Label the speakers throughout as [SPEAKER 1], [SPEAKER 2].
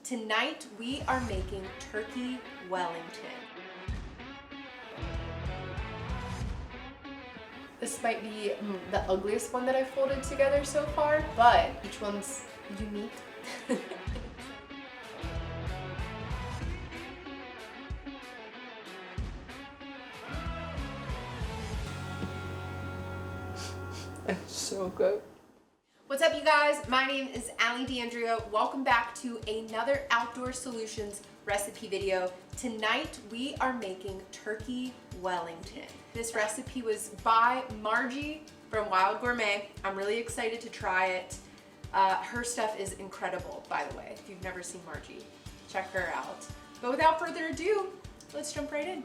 [SPEAKER 1] Tonight we are making turkey Wellington. This might be the ugliest one that I've folded together so far, but each one's unique. It's so good. What's up, you guys? My name is Allie D'Andrea. Welcome back to another Outdoor Solutions recipe video. Tonight we are making turkey Wellington. This recipe was by Margie from Wyld Gourmet. I'm really excited to try it. Her stuff is incredible, by the way. If you've never seen Margie, check her out. But without further ado, let's jump right in.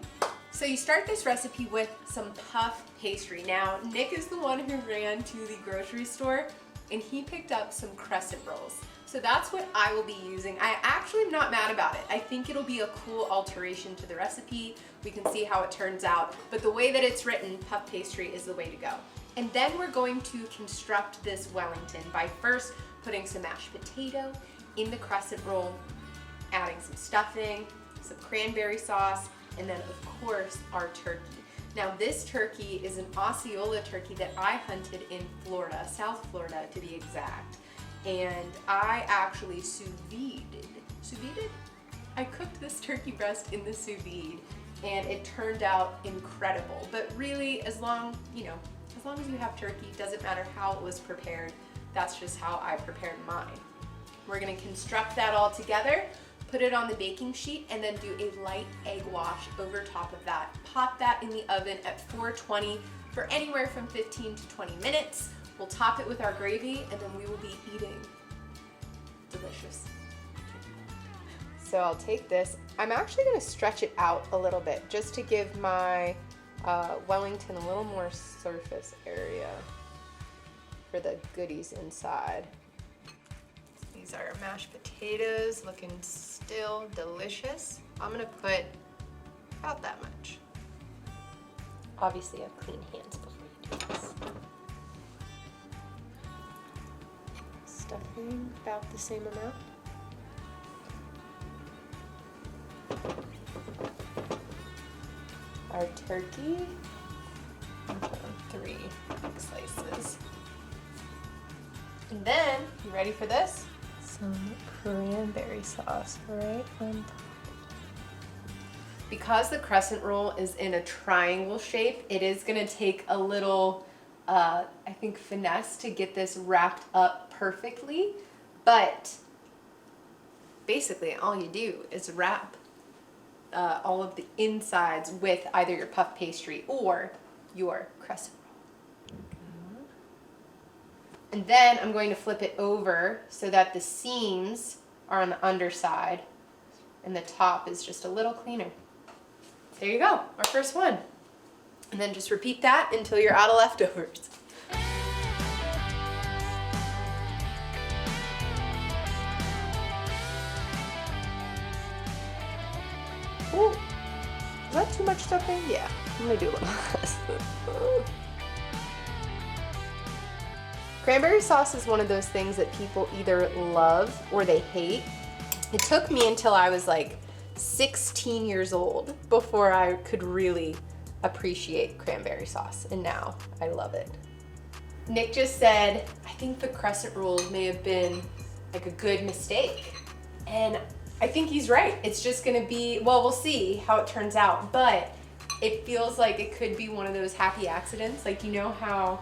[SPEAKER 1] So you start this recipe with some puff pastry. Now, Nick is the one who ran to the grocery store and he picked up some crescent rolls. So that's what I will be using. I actually am not mad about it. I think it'll be a cool alteration to the recipe. We can see how it turns out. But the way that it's written, puff pastry is the way to go. And then we're going to construct this Wellington by first putting some mashed potato in the crescent roll, adding some stuffing, some cranberry sauce, and then of course our turkey. Now this turkey is an Osceola turkey that I hunted in Florida, South Florida to be exact. And I actually sous vide? I cooked this turkey breast in the sous vide and it turned out incredible. But really, as long as you have turkey, doesn't matter how it was prepared. That's just how I prepared mine. We're gonna construct that all together, put it on the baking sheet, and then do a light egg wash over top of that. Pop that in the oven at 420 for anywhere from 15 to 20 minutes. We'll top it with our gravy, and then we will be eating delicious. So I'll take this. I'm actually gonna stretch it out a little bit just to give my Wellington a little more surface area for the goodies inside. These are mashed potatoes, looking still delicious. I'm gonna put about that much. Obviously, have clean hands before you do this. Stuffing about the same amount. Our turkey, 3 slices. And then, you ready for this? Some cranberry sauce right on top. Because the crescent roll is in a triangle shape, it is gonna take a little, I think, finesse to get this wrapped up perfectly. But basically, all you do is wrap all of the insides with either your puff pastry or your crescent roll. And then I'm going to flip it over so that the seams are on the underside and the top is just a little cleaner. There you go, our first one. And then just repeat that until you're out of leftovers. Ooh, is that too much stuffing? Yeah, I'm gonna do a little less. Cranberry sauce is one of those things that people either love or they hate. It took me until I was like 16 years old before I could really appreciate cranberry sauce, and now I love it. Nick just said, I think the crescent rolls may have been like a good mistake. And I think he's right. It's just gonna be, well, we'll see how it turns out, but it feels like it could be one of those happy accidents. Like, you know how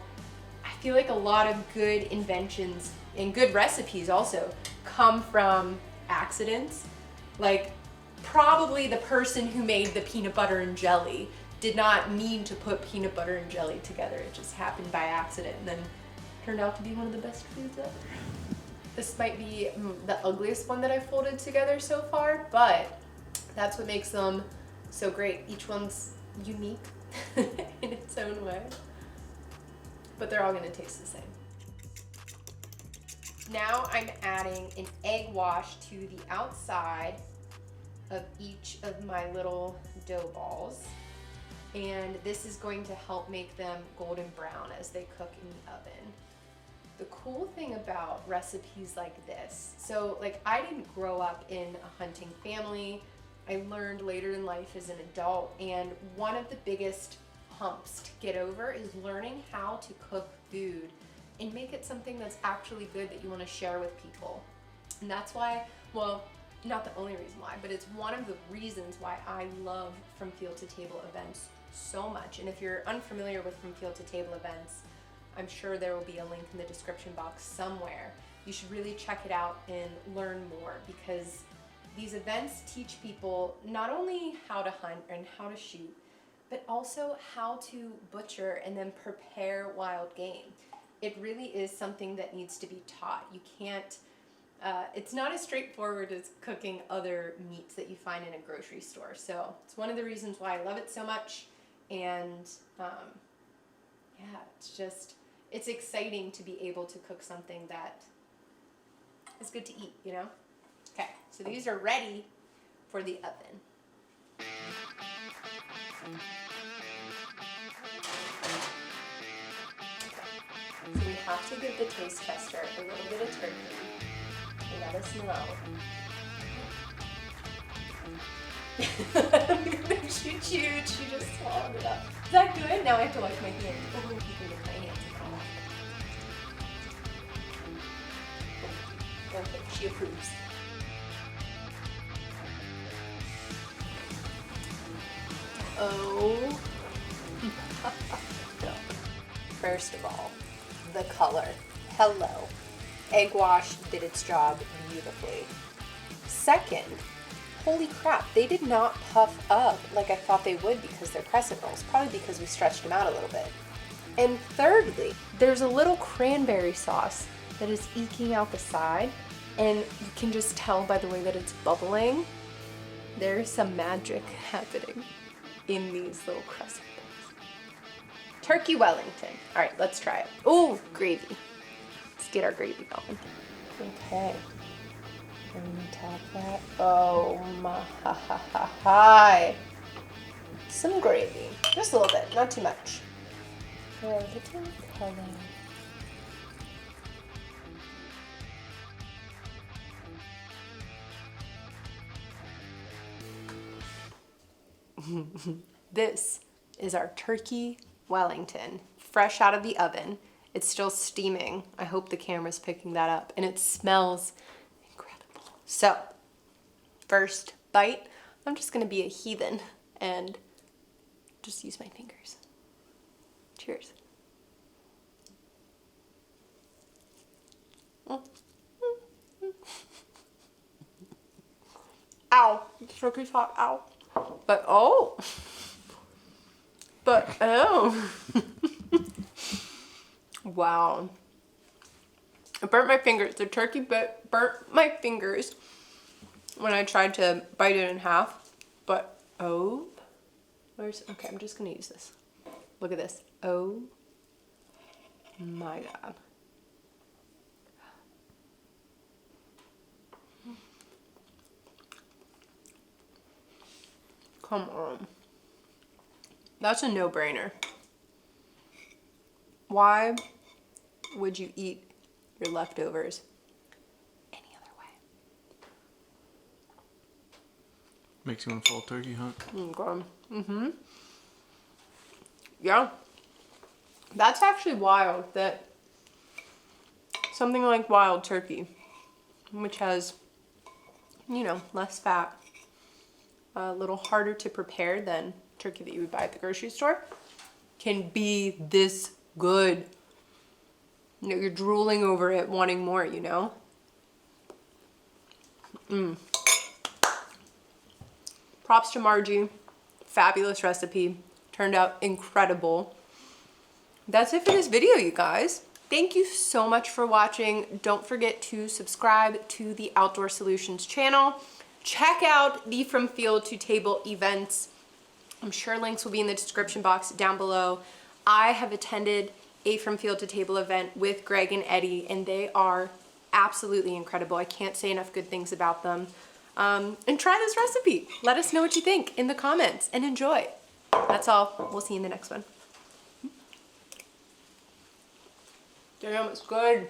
[SPEAKER 1] I feel like a lot of good inventions and good recipes also come from accidents. Like, probably the person who made the peanut butter and jelly did not mean to put peanut butter and jelly together. It just happened by accident and then turned out to be one of the best foods ever. This might be the ugliest one that I've folded together so far, but that's what makes them so great. Each one's unique in its own way, but they're all gonna taste the same. Now I'm adding an egg wash to the outside of each of my little dough balls. And this is going to help make them golden brown as they cook in the oven. the cool thing about recipes like this, so like I didn't grow up in a hunting family. I learned later in life as an adult, and one of the biggest humps to get over is learning how to cook food and make it something that's actually good that you want to share with people. And that's why, well, not the only reason why, but it's one of the reasons why I love From Field to Table events so much. And if you're unfamiliar with From Field to Table events, I'm sure there will be a link in the description box somewhere. You should really check it out and learn more, because these events teach people not only how to hunt and how to shoot, but also how to butcher and then prepare wild game. It really is something that needs to be taught. You can't, it's not as straightforward as cooking other meats that you find in a grocery store. So it's one of the reasons why I love it so much. And yeah, it's exciting to be able to cook something that is good to eat, you know? Okay, so these are ready for the oven. So we have to give the taste tester a little bit of turkey. Let us know. She chewed, she just swallowed it up. Is that good? Now I have to wash my hands. Oh, I'm keeping my hands. Okay, she approves. Oh. First of all, the color. Hello. Egg wash did its job beautifully. Second, holy crap, they did not puff up like I thought they would because they're crescent rolls, probably because we stretched them out a little bit. And thirdly, there's a little cranberry sauce that is eking out the side, and you can just tell by the way that it's bubbling. There's some magic happening in these little crescent rolls. Turkey Wellington. All right, let's try it. Ooh, gravy. Let's get our gravy going. Okay. I'm gonna tap that. Oh my hi. Some gravy. Just a little bit, not too much. For a little color. This is our turkey Wellington, fresh out of the oven. It's still steaming. I hope the camera's picking that up, and it smells incredible. So, first bite, I'm just gonna be a heathen and just use my fingers. Cheers. Ow, the turkey's hot, ow. But oh, wow. I burnt my fingers. The turkey burnt my fingers when I tried to bite it in half. But oh, okay, I'm just gonna use this. Look at this. Oh my God. Come on. That's a no-brainer. Why would you eat your leftovers any other way?
[SPEAKER 2] Makes you want to fall turkey hunt.
[SPEAKER 1] Okay. Mm-hmm. Yeah. That's actually wild that something like wild turkey, which has, you know, less fat, a little harder to prepare than turkey that you would buy at the grocery store, can be this good. You know, you're drooling over it, wanting more, you know? Props to Margie. Fabulous recipe. Turned out incredible. That's it for this video, you guys. Thank you so much for watching. Don't forget to subscribe to the Outdoor Solutions channel. Check out the From Field to Table events. I'm sure links will be in the description box down below. I have attended a From Field to Table event with Greg and Eddie, and they are absolutely incredible. I can't say enough good things about them. And try this recipe. Let us know what you think in the comments and enjoy. That's all. We'll see you in the next one. Damn, it's good.